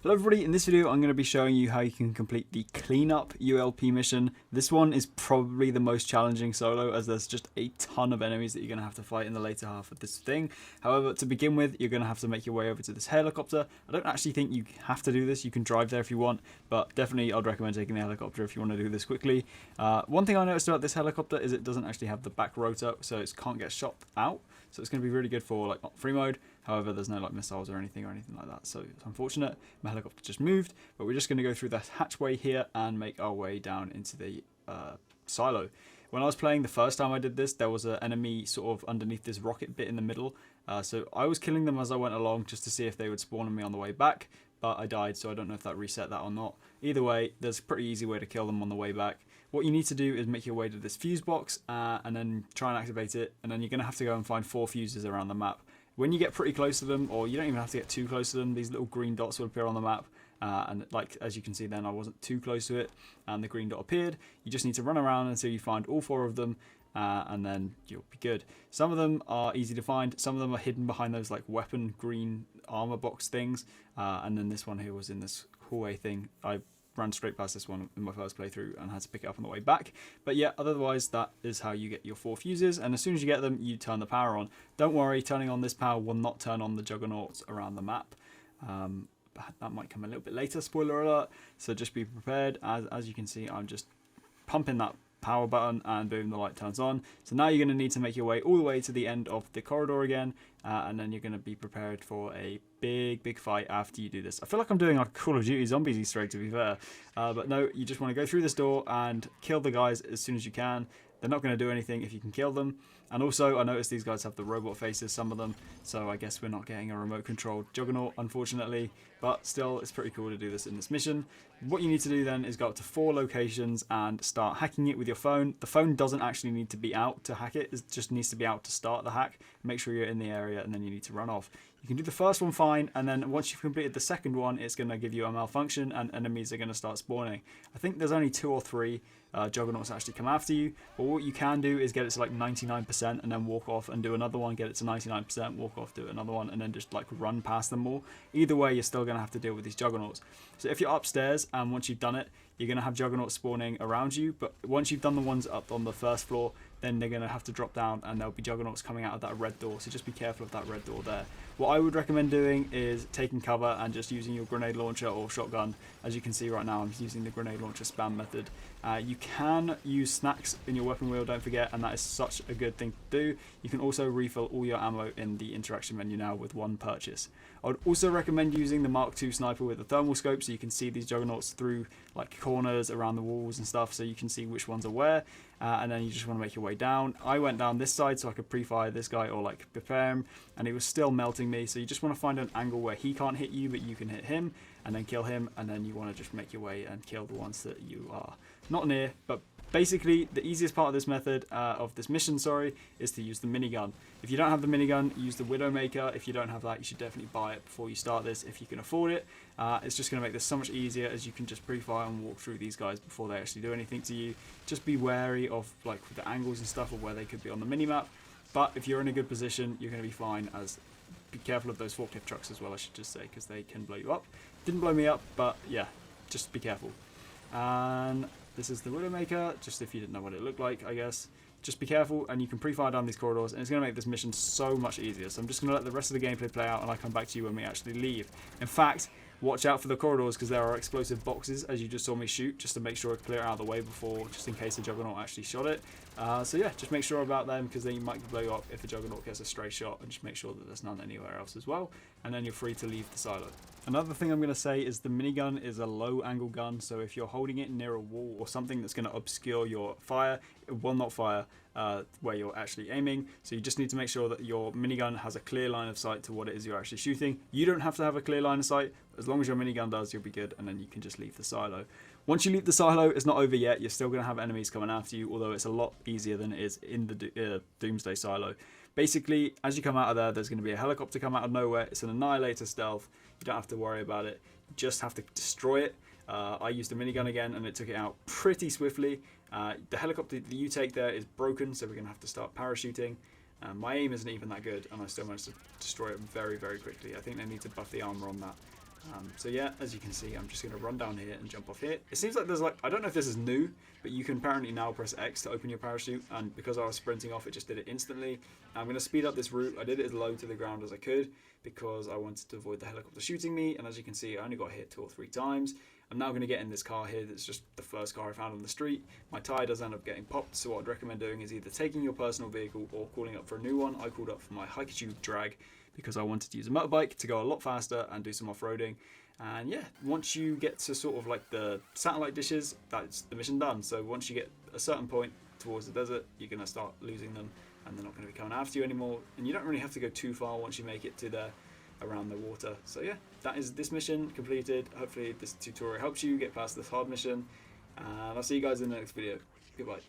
Hello everybody, in this video I'm going to be showing you how you can complete the cleanup ULP mission. This one is probably the most challenging solo as there's just a ton of enemies that you're going to have to fight in the later half of this thing. However, to begin with, you're going to have to make your way over to this helicopter. I don't actually think you have to do this, you can drive there if you want, but definitely I'd recommend taking the helicopter if you want to do this quickly. One thing I noticed about this helicopter is it doesn't actually have the back rotor, so it can't get shot out. So it's going to be really good for like free mode. However, there's no like missiles or anything like that. So it's unfortunate. My helicopter just moved, but we're just going to go through the hatchway here and make our way down into the silo. When I was playing the first time I did this, there was an enemy sort of underneath this rocket bit in the middle. So I was killing them as I went along just to see if they would spawn on me on the way back. But I died, so I don't know if that reset that or not. Either way, there's a pretty easy way to kill them on the way back. What you need to do is make your way to this fuse box and then try and activate it. And then you're going to have to go and find 4 fuses around the map. When you get pretty close to them, or you don't even have to get too close to them, these little green dots will appear on the map. And like as you can see then, I wasn't too close to it and the green dot appeared. You just need to run around until you find all 4 of them. And then you'll be good. Some of them are easy to find. Some of them are hidden behind those like weapon green armor box things. And then this one here was in this hallway thing. I ran straight past this one in my first playthrough and had to pick it up on the way back. But yeah, otherwise that is how you get your 4 fuses. And as soon as you get them, you turn the power on. Don't worry, turning on this power will not turn on the juggernauts around the map. That might come a little bit later, spoiler alert. So just be prepared. As you can see, I'm just pumping that power button and boom, the light turns on. So now you're going to need to make your way all the way to the end of the corridor again, and then you're going to be prepared for a big fight after you do this. I feel like I'm doing like Call of Duty Zombies Easter egg, to be fair, but no, you just want to go through this door and kill the guys as soon as you can. They're not going to do anything if you can kill them. And also, I noticed these guys have the robot faces, some of them, so I guess we're not getting a remote-controlled Juggernaut, unfortunately. But still, it's pretty cool to do this in this mission. What you need to do then is go up to 4 locations and start hacking it with your phone. The phone doesn't actually need to be out to hack it, it just needs to be out to start the hack. Make sure you're in the area, and then you need to run off. You can do the first one fine, and then once you've completed the second one, it's going to give you a malfunction, and enemies are going to start spawning. I think there's only 2 or 3 Juggernauts actually come after you, but what you can do is get it to like 99% and then walk off and do another one, get it to 99%, walk off, do another one, and then just like run past them all. Either way, you're still going to have to deal with these Juggernauts. So if you're upstairs and once you've done it, you're going to have Juggernauts spawning around you, but once you've done the ones up on the first floor, then they're going to have to drop down and there'll be Juggernauts coming out of that red door, so just be careful of that red door there. What I would recommend doing is taking cover and just using your grenade launcher or shotgun. As you can see right now, I'm using the grenade launcher spam method. You can use snacks in your weapon wheel, don't forget, and that is such a good thing to do. You can also refill all your ammo in the interaction menu now with 1 purchase. I would also recommend using the Mark II sniper with a thermal scope so you can see these Juggernauts through like corners around the walls and stuff, so you can see which ones are where, and then you just want to make your way down. I went down this side so I could pre-fire this guy or like prepare him, and he was still melting me, so you just want to find an angle where he can't hit you but you can hit him, and then kill him, and then you want to just make your way and kill the ones that you are not near. But basically, the easiest part of this method, of this mission, is to use the minigun. If you don't have the minigun, use the Widowmaker. If you don't have that, you should definitely buy it before you start this if you can afford it. It's just going to make this so much easier as you can just pre-fire and walk through these guys before they actually do anything to you. Just be wary of like the angles and stuff of where they could be on the minimap. But if you're in a good position, you're going to be fine. Be careful of those forklift trucks as well, I should just say, because they can blow you up. Didn't blow me up, but yeah, just be careful. And this is the Widowmaker, just if you didn't know what it looked like, I guess. Just be careful, and you can pre-fire down these corridors, and it's going to make this mission so much easier. So I'm just going to let the rest of the gameplay play out, and I'll come back to you when we actually leave. In fact, watch out for the corridors, because there are explosive boxes, as you just saw me shoot, just to make sure I clear it out of the way before, just in case the Juggernaut actually shot it. So yeah, just make sure about them, because then you might blow you up if the Juggernaut gets a stray shot, and just make sure that there's none anywhere else as well, and then you're free to leave the silo. Another thing I'm going to say is the minigun is a low angle gun, so if you're holding it near a wall or something that's going to obscure your fire, it will not fire where you're actually aiming. So you just need to make sure that your minigun has a clear line of sight to what it is you're actually shooting. You don't have to have a clear line of sight. As long as your minigun does, you'll be good, and then you can just leave the silo. Once you leave the silo, it's not over yet. You're still going to have enemies coming after you, although it's a lot easier than it is in the Doomsday silo. Basically, as you come out of there, there's going to be a helicopter come out of nowhere. It's an Annihilator stealth. You don't have to worry about it. You just have to destroy it. I used a minigun again, and it took it out pretty swiftly. The helicopter that you take there is broken, so we're going to have to start parachuting. My aim isn't even that good, and I still managed to destroy it very, very quickly. I think they need to buff the armor on that. So yeah, as you can see, I'm just going to run down here and jump off here. It seems like there's like, I don't know if this is new, but you can apparently now press X to open your parachute, and because I was sprinting off, it just did it instantly. I'm going to speed up this route. I did it as low to the ground as I could because I wanted to avoid the helicopter shooting me, and as you can see, I only got hit 2 or 3 times. I'm now going to get in this car here that's just the first car I found on the street. My tyre does end up getting popped, so what I'd recommend doing is either taking your personal vehicle or calling up for a new one. I called up for my Hikaju drag because I wanted to use a motorbike to go a lot faster and do some off-roading. And yeah, once you get to sort of like the satellite dishes, that's the mission done. So once you get a certain point towards the desert, you're going to start losing them and they're not going to be coming after you anymore. And you don't really have to go too far once you make it to the around the water. So yeah, that is this mission completed. Hopefully this tutorial helps you get past this hard mission, and I'll see you guys in the next video. Goodbye.